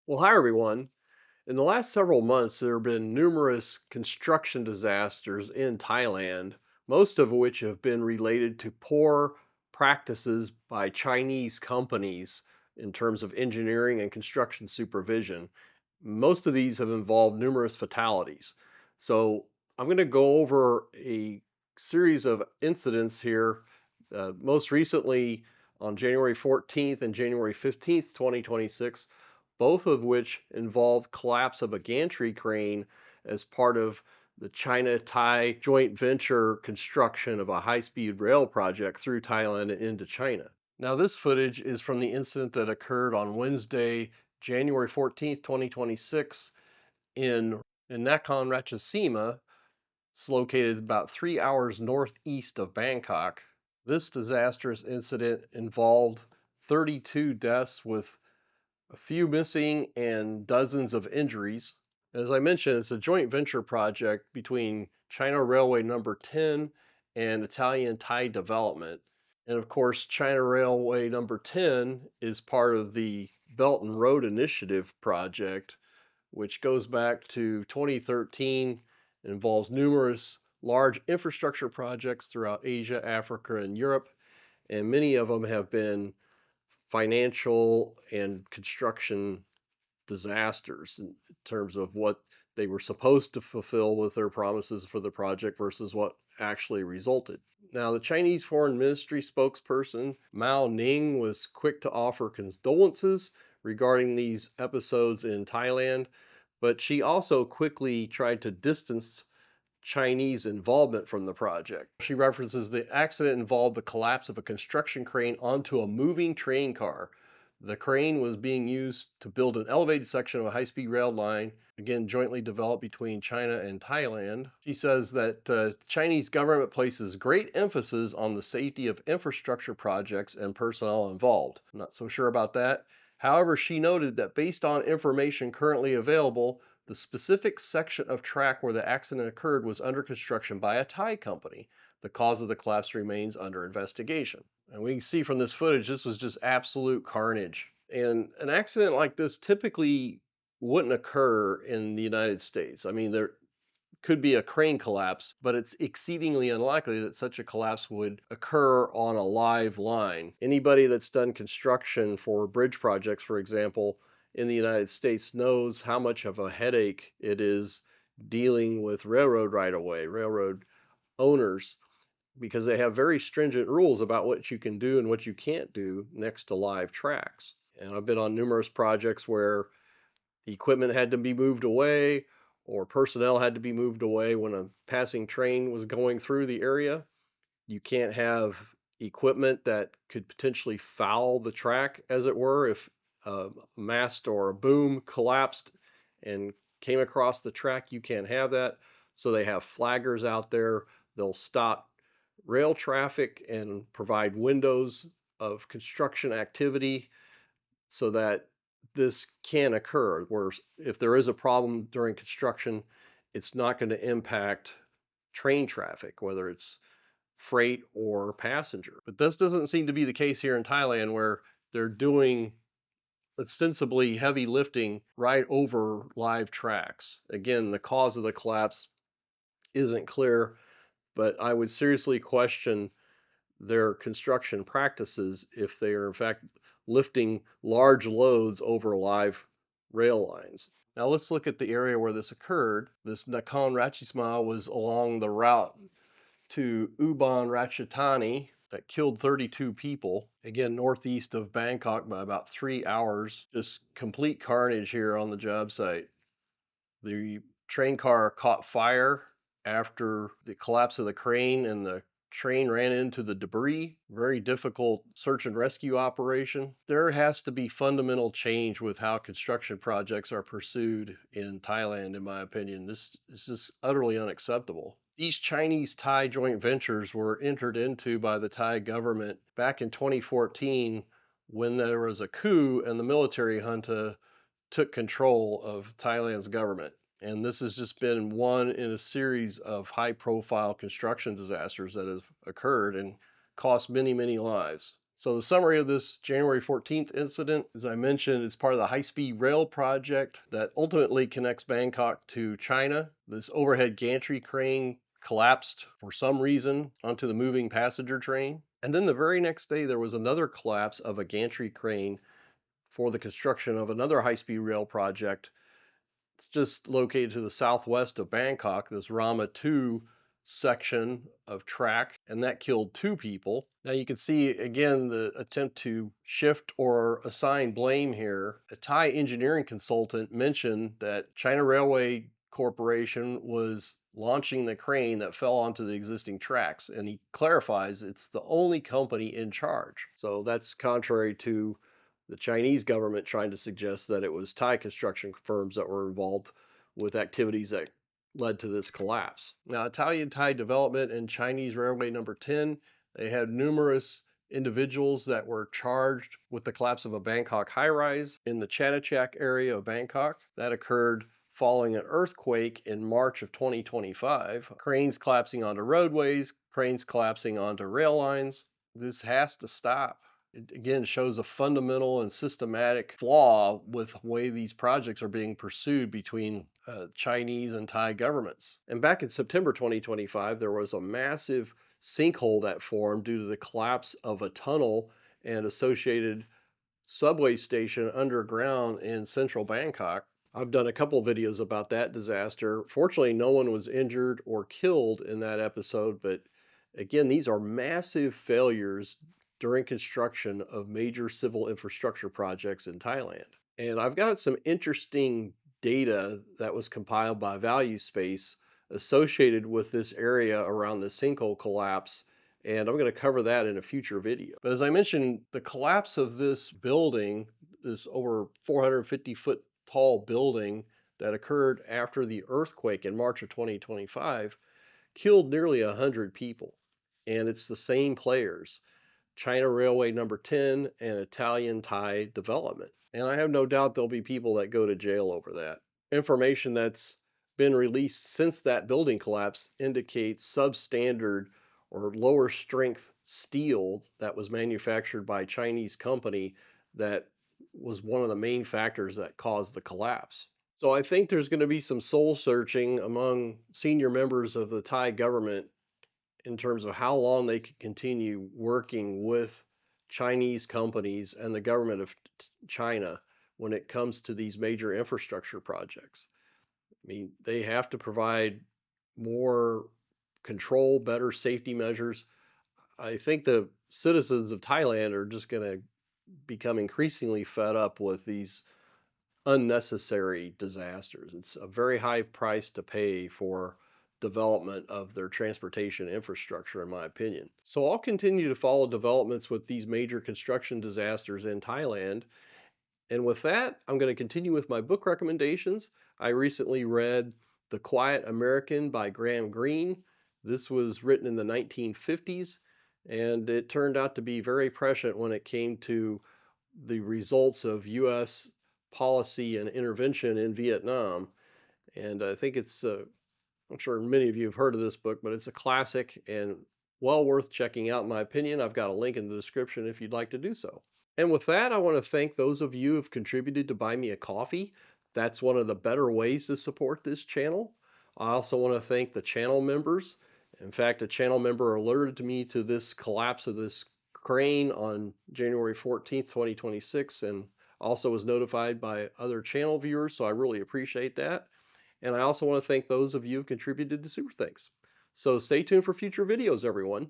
Well, hi everyone. In the last several months, there have been numerous construction disasters in Thailand, most of which have been related to poor practices by Chinese companies in terms of engineering and construction supervision. Most of these have involved numerous fatalities. So, I'm going to go over a series of incidents here, most recently on January 14th and January 15th, 2026, both of which involved collapse of a gantry crane as part of the China-Thai joint venture construction of a high-speed rail project through Thailand and into China. Now, this footage is from the incident that occurred on Wednesday, January 14th, 2026 in Nakhon Ratchasima. It's located about 3 hours northeast of Bangkok. This disastrous incident involved 32 deaths with a few missing and dozens of injuries. As I mentioned, it's a joint venture project between China Railway Number 10 and Italian Thai Development. And of course, China Railway Number 10 is part of the Belt and Road Initiative project, which goes back to 2013 and involves numerous large infrastructure projects throughout Asia, Africa, and Europe. And many of them have been financial and construction disasters in terms of what they were supposed to fulfill with their promises for the project versus what actually resulted. Now, the Chinese Foreign Ministry spokesperson Mao Ning was quick to offer condolences regarding these episodes in Thailand, but she also quickly tried to distance Chinese involvement from the project. She references the accident involved the collapse of a construction crane onto a moving train car. The crane was being used to build an elevated section of a high speed rail line, again, jointly developed between China and Thailand. She says that the Chinese government places great emphasis on the safety of infrastructure projects and personnel involved. I'm not so sure about that. However, she noted that based on information currently available, the specific section of track where the accident occurred was under construction by a Thai company. The cause of the collapse remains under investigation. And we can see from this footage, this was just absolute carnage. And an accident like this typically wouldn't occur in the United States. I mean, there could be a crane collapse, but it's exceedingly unlikely that such a collapse would occur on a live line. Anybody that's done construction for bridge projects, for example, in the United States knows how much of a headache it is dealing with railroad right of way, railroad owners, because they have very stringent rules about what you can do and what you can't do next to live tracks. And I've been on numerous projects where the equipment had to be moved away or personnel had to be moved away when a passing train was going through the area. You can't have equipment that could potentially foul the track, as it were, if a mast or a boom collapsed and came across the track. You can't have that. So they have flaggers out there. They'll stop rail traffic and provide windows of construction activity so that this can occur. Where if there is a problem during construction, it's not going to impact train traffic, whether it's freight or passenger. But this doesn't seem to be the case here in Thailand, where they're doing ostensibly heavy lifting right over live tracks. Again, the cause of the collapse isn't clear, but I would seriously question their construction practices if they are in fact lifting large loads over live rail lines. Now let's look at the area where this occurred. This Nakhon Ratchasima was along the route to Ubon Ratchathani that killed 32 people. Again, northeast of Bangkok by about 3 hours. Just complete carnage here on the job site. The train car caught fire after the collapse of the crane, and the train ran into the debris. Very difficult search and rescue operation. There has to be fundamental change with how construction projects are pursued in Thailand, in my opinion. This is just utterly unacceptable. These Chinese Thai joint ventures were entered into by the Thai government back in 2014 when there was a coup and the military junta took control of Thailand's government. And this has just been one in a series of high profile construction disasters that have occurred and cost many, many lives. So the summary of this January 14th incident, as I mentioned, is part of the high-speed rail project that ultimately connects Bangkok to China. This overhead gantry crane collapsed for some reason onto the moving passenger train. And then the very next day, there was another collapse of a gantry crane for the construction of another high-speed rail project. It's just located to the southwest of Bangkok, this Rama 2 section of track, and that killed two people. Now you can see again the attempt to shift or assign blame here. A Thai engineering consultant mentioned that China Railway Corporation was launching the crane that fell onto the existing tracks, and he clarifies it's the only company in charge. So that's contrary to the Chinese government trying to suggest that it was Thai construction firms that were involved with activities that led to this collapse. Now, Italian Thai Development and Chinese Railway Number 10, they had numerous individuals that were charged with the collapse of a Bangkok high rise in the Chatuchak area of Bangkok. That occurred following an earthquake in March of 2025. Cranes collapsing onto roadways, cranes collapsing onto rail lines. This has to stop. It again shows a fundamental and systematic flaw with the way these projects are being pursued between Chinese and Thai governments. And back in September 2025, there was a massive sinkhole that formed due to the collapse of a tunnel and associated subway station underground in central Bangkok. I've done a couple videos about that disaster. Fortunately, no one was injured or killed in that episode, but again, these are massive failures during construction of major civil infrastructure projects in Thailand. And I've got some interesting data that was compiled by Value Space associated with this area around the sinkhole collapse, and I'm going to cover that in a future video. But as I mentioned, the collapse of this building, this over 450-foot tall building that occurred after the earthquake in March of 2025, killed nearly 100 people. And it's the same players, China Railway Number 10 and Italian Thai Development. And I have no doubt there'll be people that go to jail over that. Information that's been released since that building collapse indicates substandard or lower strength steel that was manufactured by a Chinese company that was one of the main factors that caused the collapse. So I think there's going to be some soul searching among senior members of the Thai government in terms of how long they could continue working with Chinese companies and the government of China when it comes to these major infrastructure projects. I mean, they have to provide more control, better safety measures. I think the citizens of Thailand are just going to become increasingly fed up with these unnecessary disasters. It's a very high price to pay for development of their transportation infrastructure, in my opinion. So I'll continue to follow developments with these major construction disasters in Thailand. And with that, I'm going to continue with my book recommendations. I recently read The Quiet American by Greene. This was written in the 1950s, and it turned out to be very prescient when it came to the results of U.S. policy and intervention in Vietnam. And I think I'm sure many of you have heard of this book, but it's a classic and well worth checking out, in my opinion. I've got a link in the description if you'd like to do so. And with that, I want to thank those of you who've contributed to buy me a coffee. That's one of the better ways to support this channel. I also want to thank the channel members. In fact, a channel member alerted me to this collapse of this crane on January 14th, 2026, and also was notified by other channel viewers, so I really appreciate that. And I also want to thank those of you who contributed to Super Thanks. So stay tuned for future videos, everyone.